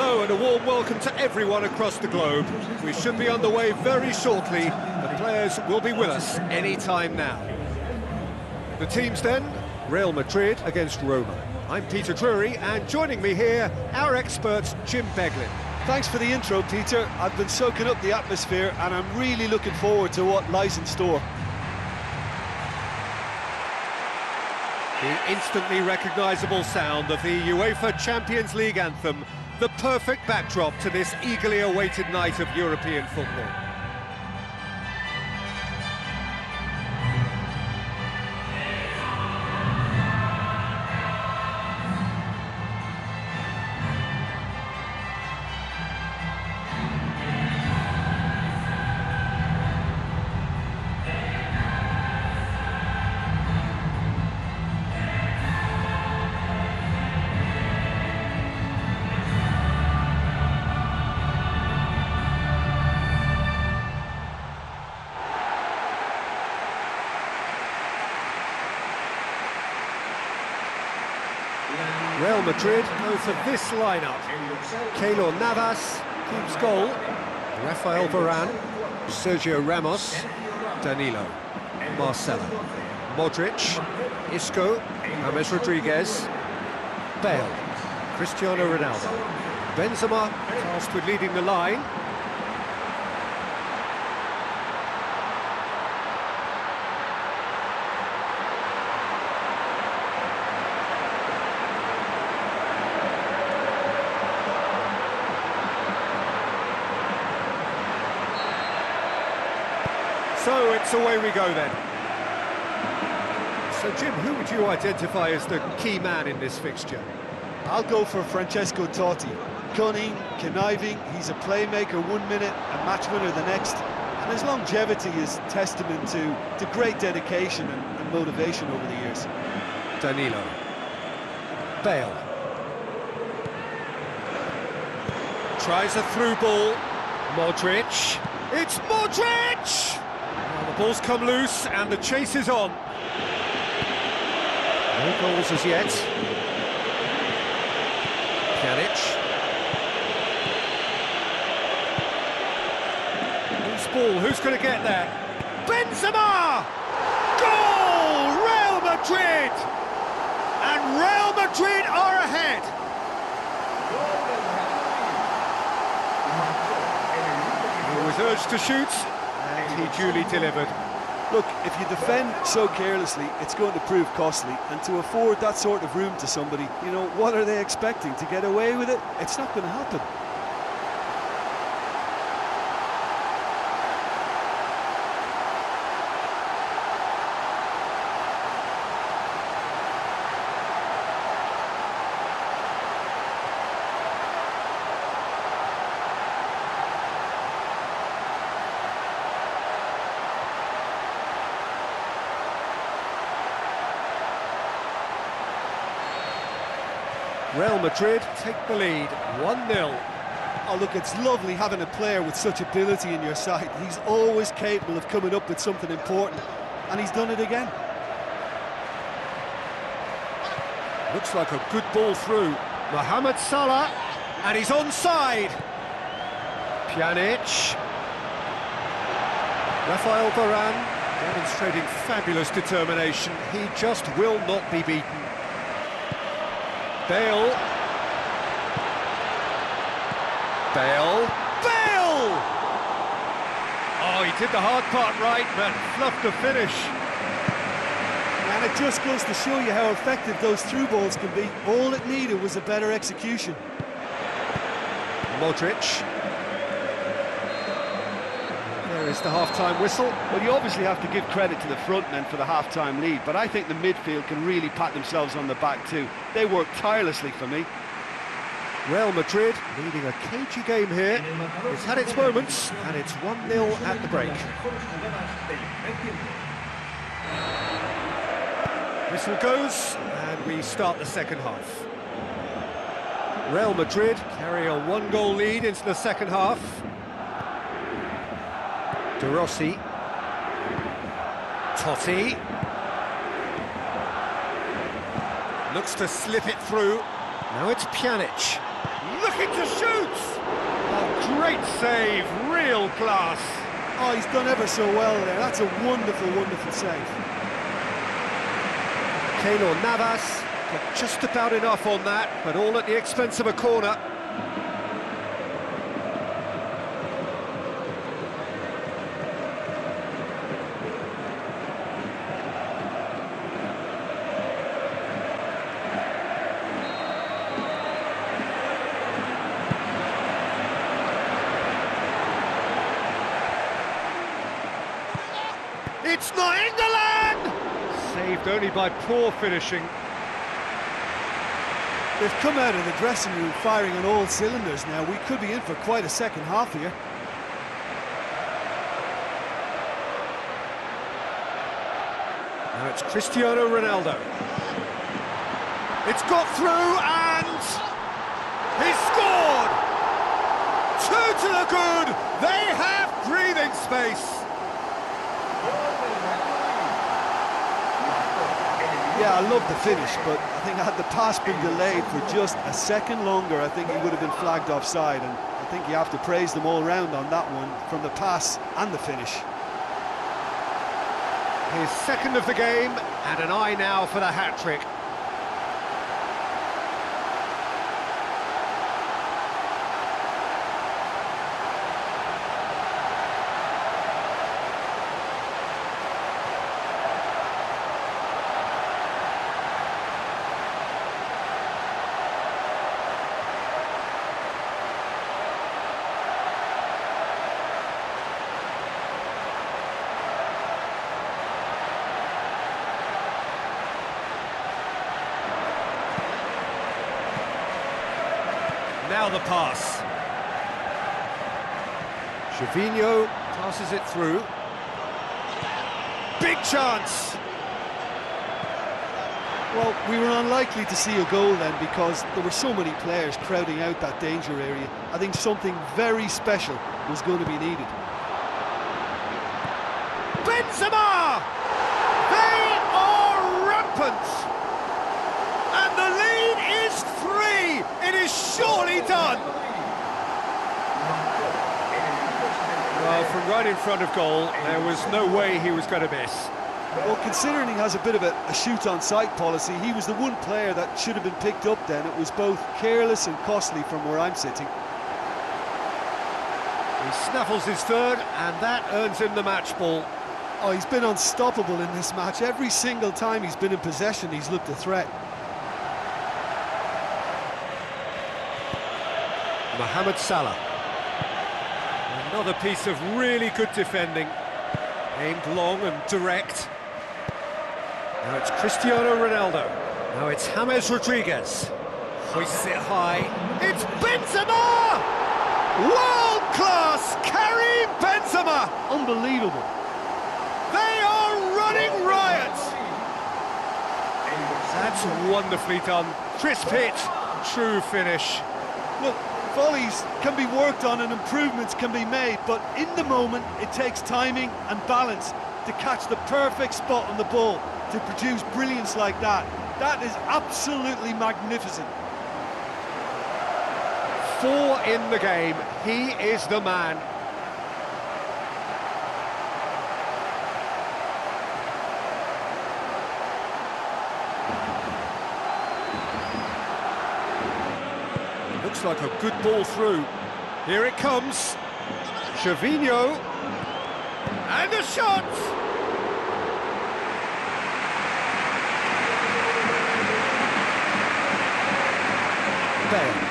Hello and a warm welcome to everyone across the globe. We should be on the way very shortly. The players will be with us any time now. The teams then, Real Madrid against Roma. I'm Peter Drury, and joining me here, our expert Jim Beglin. Thanks for the intro, Peter. I've been soaking up the atmosphere and I'm really looking forward to what lies in store. The instantly recognisable sound of the UEFA Champions League anthem, the perfect backdrop to this eagerly awaited night of European football. Real Madrid go for this lineup. Keylor Navas keeps goal. Rafael Varane, Sergio Ramos, Danilo, Marcelo, Modric, Isco, James Rodriguez, Bale, Cristiano Ronaldo, Benzema tasked with leading the line. So it's away we go then. So Jim, who would you identify as the key man in this fixture? I'll go for Francesco Totti. Cunning, conniving, he's a playmaker 1 minute, a match winner the next. And his longevity is testament to great dedication and motivation over the years. Danilo. Bale. Tries a through ball. Modric. It's Modric! The ball's come loose and the chase is on. No goals as yet. Pjanic. Loose ball, who's going to get there? Benzema! Goal! Real Madrid! And Real Madrid are ahead! He was urged to shoot. He duly delivered. Look, if you defend so carelessly, it's going to prove costly. And to afford that sort of room to somebody, you know, what are they expecting? To get away with it? It's not going to happen. Real Madrid take the lead, 1-0. Oh, look, it's lovely having a player with such ability in your side. He's always capable of coming up with something important, and he's done it again. Looks like a good ball through. Mohamed Salah, and he's onside. Pjanic. Rafael Varane, demonstrating fabulous determination. He just will not be beaten. Bale. Oh, he did the hard part right, but fluffed the finish. And it just goes to show you how effective those through balls can be. All it needed was a better execution. Modric. There is the half-time whistle. Well, you obviously have to give credit to the front men for the half-time lead, but I think the midfield can really pat themselves on the back too. They work tirelessly for me. Real Madrid leading a cagey game here. It's had its moments, and it's 1-0 at the break. Whistle goes, and we start the second half. Real Madrid carry a 1-goal lead into the second half. De Rossi. Totti. Looks to slip it through. Now it's Pjanic. Looking to shoot! Oh, great save, real class. Oh, he's done ever so well there. That's a wonderful, wonderful save. Keylor Navas got just about enough on that, but all at the expense of a corner. It's not England! Saved only by poor finishing. They've come out of the dressing room firing on all cylinders now. We could be in for quite a second half here. Now it's Cristiano Ronaldo. It's got through and he's scored! 2 to the good! They have breathing space! Yeah, I love the finish, but I think had the pass been delayed for just a second longer, I think he would have been flagged offside, and I think you have to praise them all round on that one, from the pass and the finish. His second of the game, and an eye now for the hat-trick. Now the pass. Gervinho passes it through. Big chance! Well, we were unlikely to see a goal then because there were so many players crowding out that danger area. I think something very special was going to be needed. Benzema! They are rampant! And the lead is 3! It is surely done! Well, from right in front of goal, there was no way he was going to miss. Well, considering he has a bit of a shoot-on-sight policy, he was the one player that should have been picked up then. It was both careless and costly from where I'm sitting. He snaffles his third, and that earns him the match ball. Oh, he's been unstoppable in this match. Every single time he's been in possession, he's looked a threat. Mohamed Salah. Another piece of really good defending. Aimed long and direct. Now it's Cristiano Ronaldo. Now it's James Rodriguez. Hoists it high. It's Benzema! World class! Karim Benzema! Unbelievable. They are running riot! That's wonderfully done. Crisp hit, true finish. Look, volleys can be worked on and improvements can be made, but in the moment it takes timing and balance to catch the perfect spot on the ball to produce brilliance like that. That is absolutely magnificent. 4 in the game. He is the man. Looks like a good ball through. Here it comes. Gervinho. And a shot! Bale.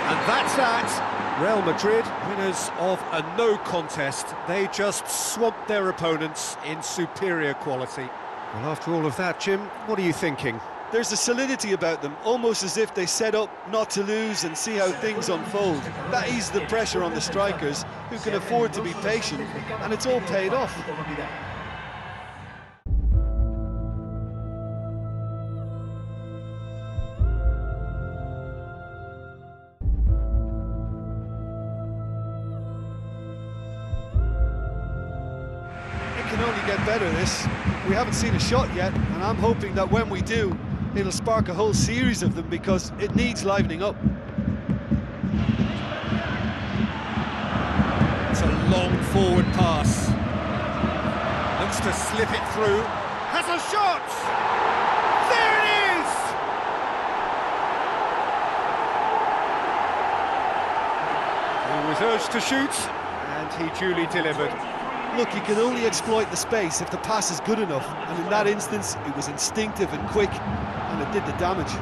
And that's that. Real Madrid, winners of a no contest. They just swamped their opponents in superior quality. Well, after all of that, Jim, what are you thinking? There's a solidity about them, almost as if they set up not to lose and see how things unfold. That eases the pressure on the strikers, who can afford to be patient, and it's all paid off. It can only get better, this. We haven't seen a shot yet, and I'm hoping that when we do, it'll spark a whole series of them because it needs livening up. Long forward pass. Looks to slip it through. Has a shot! There it is! He was urged to shoot, and he duly delivered. Look, you can only exploit the space if the pass is good enough, and in that instance, it was instinctive and quick, and it did the damage.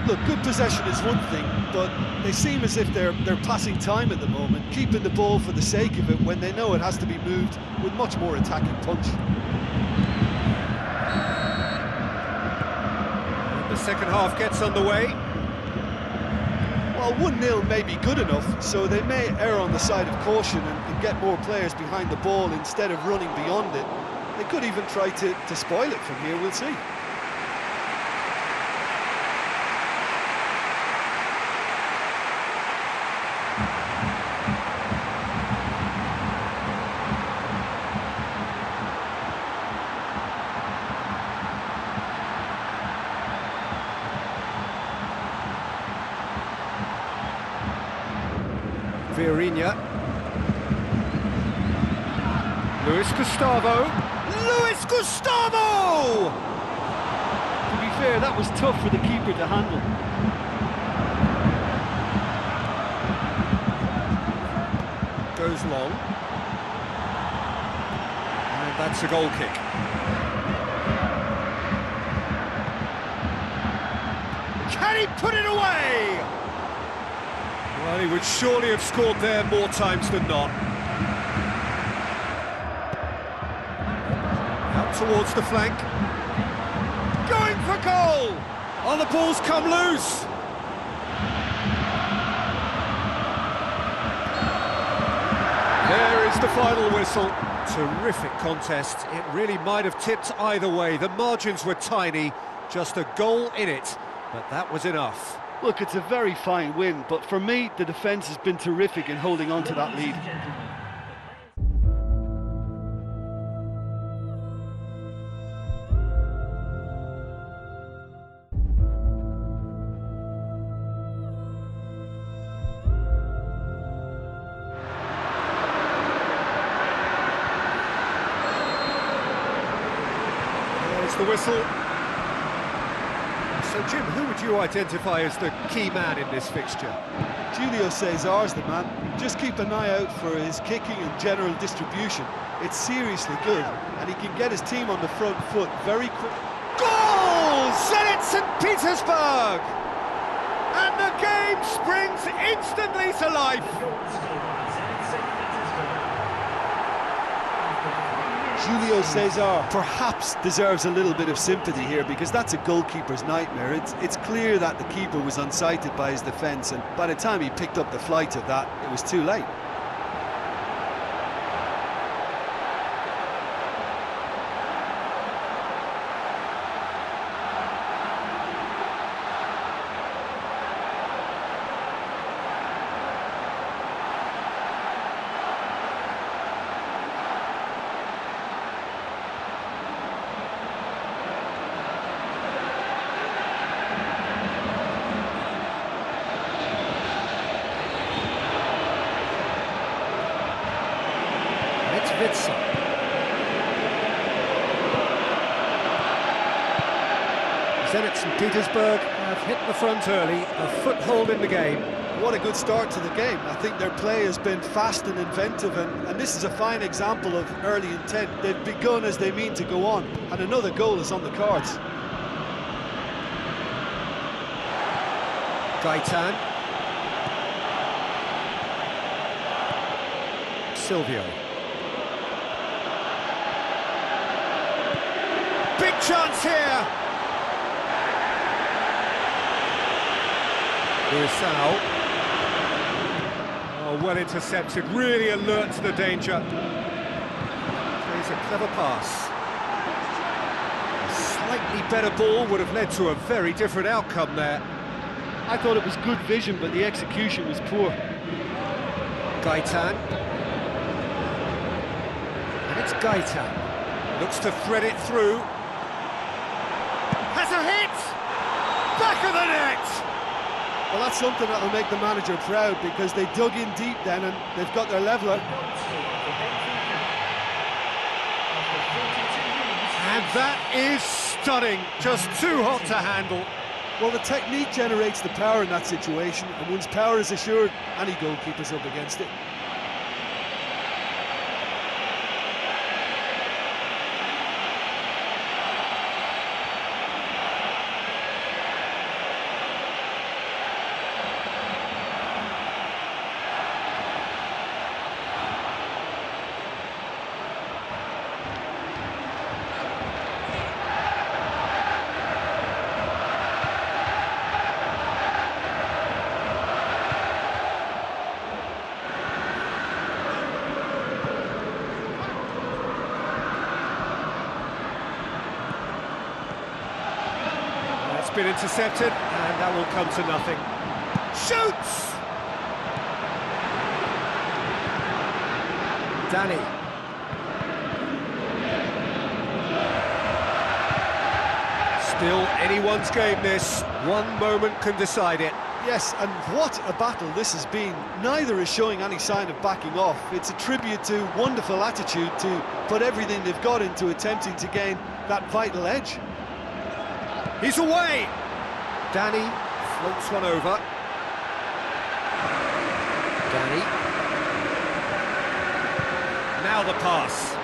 Look, good possession is one thing, but they seem as if they're passing time at the moment, keeping the ball for the sake of it when they know it has to be moved with much more attacking punch. The second half gets underway. Well, 1-0 may be good enough, so they may err on the side of caution and get more players behind the ball instead of running beyond it. They could even try to spoil it from here, we'll see. Vieirinha. Luis Gustavo. Luis Gustavo! To be fair, that was tough for the keeper to handle. Goes long. And that's a goal kick. Can he put it away? Well, he would surely have scored there more times than not. Out towards the flank. Going for goal! Oh, the ball's come loose! There is the final whistle. Terrific contest. It really might have tipped either way. The margins were tiny, just a goal in it, but that was enough. Look, it's a very fine win, but for me, the defence has been terrific in holding on to that lead. There's the whistle. So, Jim, who would you identify as the key man in this fixture? Julio Cesar's the man. Just keep an eye out for his kicking and general distribution. It's seriously good, and he can get his team on the front foot very quick. Goal! Zenit St. Petersburg! And the game springs instantly to life. Julio Cesar perhaps deserves a little bit of sympathy here, because that's a goalkeeper's nightmare. It's clear that the keeper was unsighted by his defence, and by the time he picked up the flight of that, it was too late. Zenit St. Petersburg have hit the front early, a foothold in the game. What a good start to the game. I think their play has been fast and inventive, and this is a fine example of early intent. They've begun as they mean to go on, and another goal is on the cards. Gaitan. Silvio. Big chance here! Luisao. Oh, well intercepted, really alert to the danger. Plays a clever pass. A slightly better ball would have led to a very different outcome there. I thought it was good vision, but the execution was poor. Gaitan. And it's Gaitan. Looks to thread it through. Has a hit! Back of the net! Well, that's something that'll make the manager proud, because they dug in deep then and they've got their leveller. And that is stunning, just too hot to handle. Well, the technique generates the power in that situation, and once power is assured, any goalkeeper's up against it. Been intercepted, and that will come to nothing. Shoots! Danny. Still anyone's game, this. One moment can decide it. Yes, and what a battle this has been. Neither is showing any sign of backing off. It's a tribute to wonderful attitude to put everything they've got into attempting to gain that vital edge. He's away! Danny floats one over. Danny. Now the pass.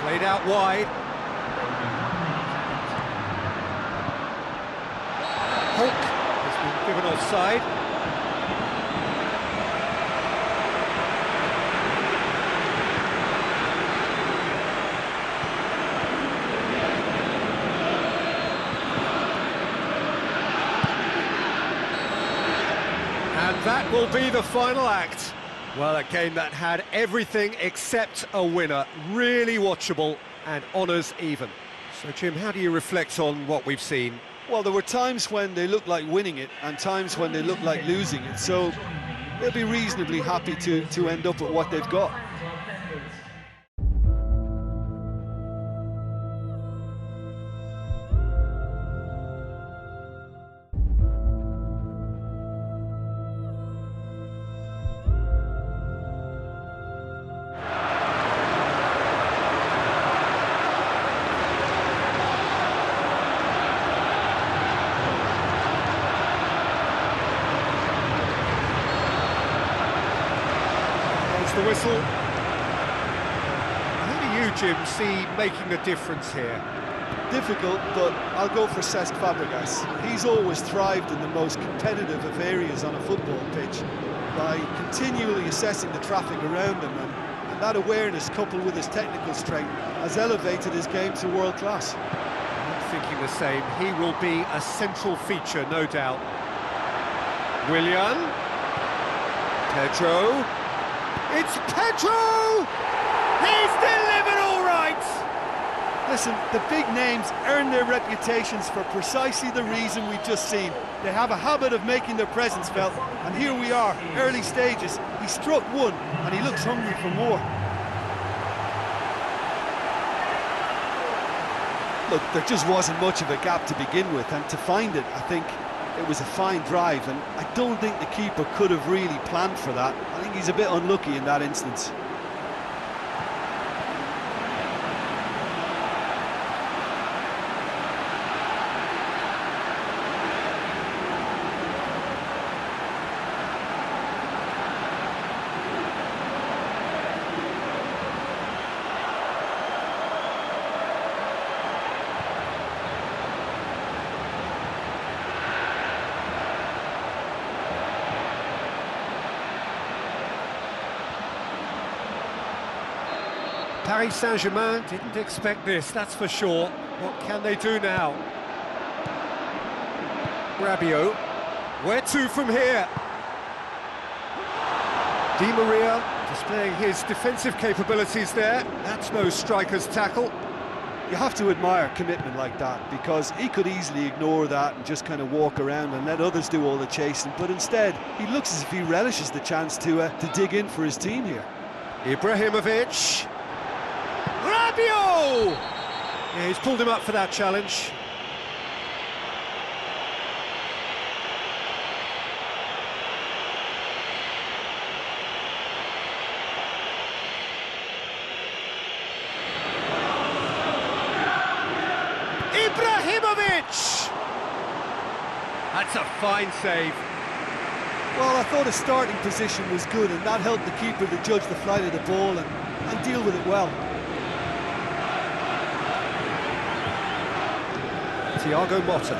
Played out wide. Hulk has been given offside. And that will be the final act. Well, a game that had everything except a winner. Really watchable and honours even. So, Jim, how do you reflect on what we've seen? Well, there were times when they looked like winning it and times when they looked like losing it. So they'll be reasonably happy to end up with what they've got. The whistle. Who do you, Jim, see making the difference here? Difficult, but I'll go for Cesc Fabregas. He's always thrived in the most competitive of areas on a football pitch by continually assessing the traffic around him, and that awareness, coupled with his technical strength, has elevated his game to world class. I'm thinking the same. He will be a central feature, no doubt. Willian. Pedro. It's Pedro! He's delivered all right! Listen, the big names earn their reputations for precisely the reason we've just seen. They have a habit of making their presence felt, and here we are, early stages. He struck one, and he looks hungry for more. Look, there just wasn't much of a gap to begin with, and to find it, I think it was a fine drive, and I don't think the keeper could have really planned for that. I think he's a bit unlucky in that instance. Paris Saint-Germain didn't expect this, that's for sure. What can they do now? Rabiot. Where to from here? Di Maria displaying his defensive capabilities there. That's no striker's tackle. You have to admire commitment like that, because he could easily ignore that and just kind of walk around and let others do all the chasing, but instead he looks as if he relishes the chance to dig in for his team here. Ibrahimovic. Rabiot! Yeah, he's pulled him up for that challenge. Ibrahimovic! That's a fine save. Well, I thought his starting position was good, and that helped the keeper to judge the flight of the ball and deal with it well. Thiago Motta.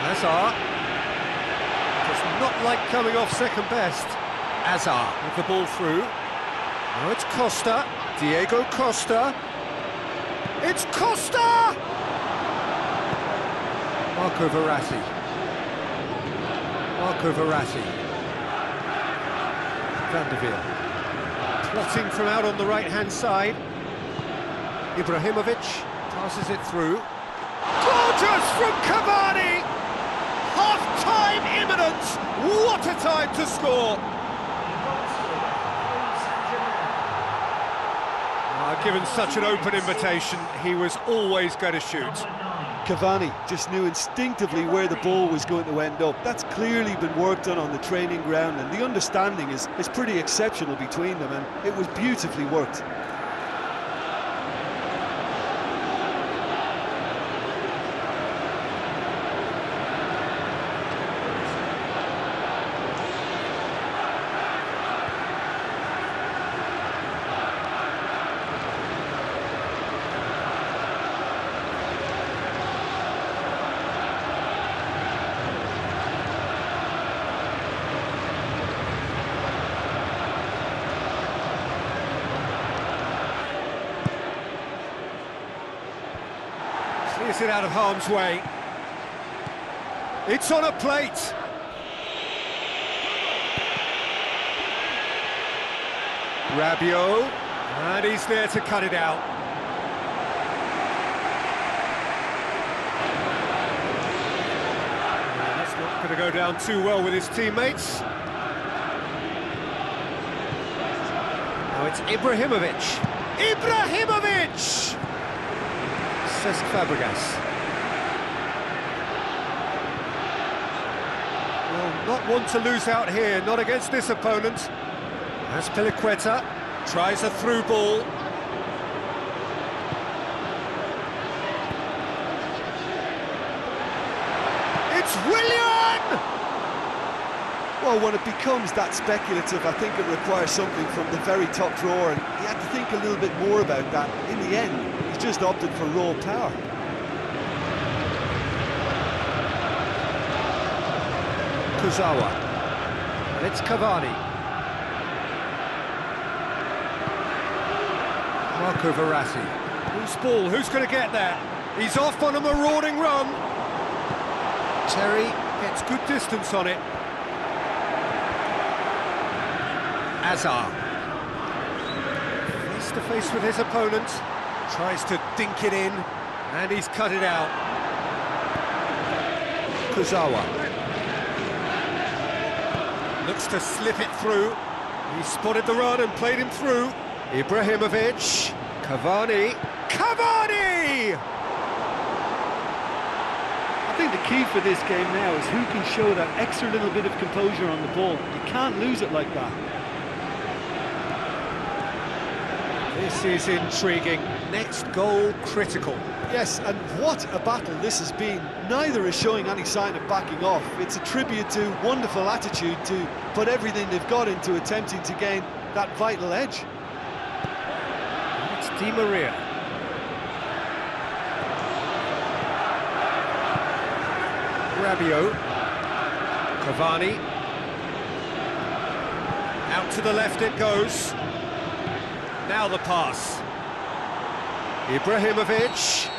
Hazard. Does not like coming off second best. Hazard with the ball through. Now it's Costa. Diego Costa. It's Costa! Marco Verratti. Marco Verratti. Van der Veer. Plotting from out on the right-hand side. Ibrahimovic passes it through. Gorgeous from Cavani! Half-time imminent! What a time to score! Given such an open invitation, he was always going to shoot. Cavani just knew instinctively where the ball was going to end up. That's clearly been worked on the training ground, and the understanding is pretty exceptional between them, and it was beautifully worked. Clears it out of harm's way. It's on a plate. Rabiot, and he's there to cut it out. That's not going to go down too well with his teammates. Now it's Ibrahimovic. Ibrahimovic! Cesc Fabregas. Well, not one to lose out here, not against this opponent. As Piliqueta tries a through ball. It's Willian! Well, when it becomes that speculative, I think it requires something from the very top drawer, and he had to think a little bit more about that. In the end, he's just opted for raw power. Kurzawa. And it's Cavani. Marco Verratti. Loose ball, who's going to get there? He's off on a marauding run. Terry gets good distance on it. Hazard. Face to face with his opponent. Tries to dink it in, and he's cut it out. Kurzawa. Looks to slip it through. He spotted the run and played him through. Ibrahimovic. Cavani. Cavani! I think the key for this game now is who can show that extra little bit of composure on the ball. You can't lose it like that. This is intriguing. Next goal critical. Yes, and what a battle this has been. Neither is showing any sign of backing off. It's a tribute to wonderful attitude to put everything they've got into attempting to gain that vital edge. It's Di Maria. Rabiot. Cavani. Out to the left it goes. Now the pass. Ibrahimovic.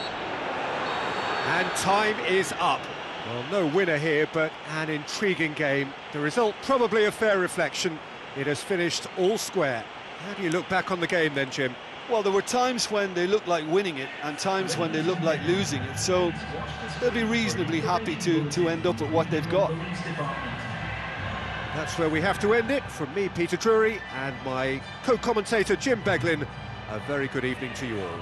And time is up. Well, no winner here, but an intriguing game. The result probably a fair reflection. It has finished all square. How do you look back on the game then, Jim? Well, there were times when they looked like winning it and times when they looked like losing it, so they'll be reasonably happy to end up at what they've got. That's where we have to end it. From me, Peter Drury, and my co-commentator, Jim Beglin, a very good evening to you all.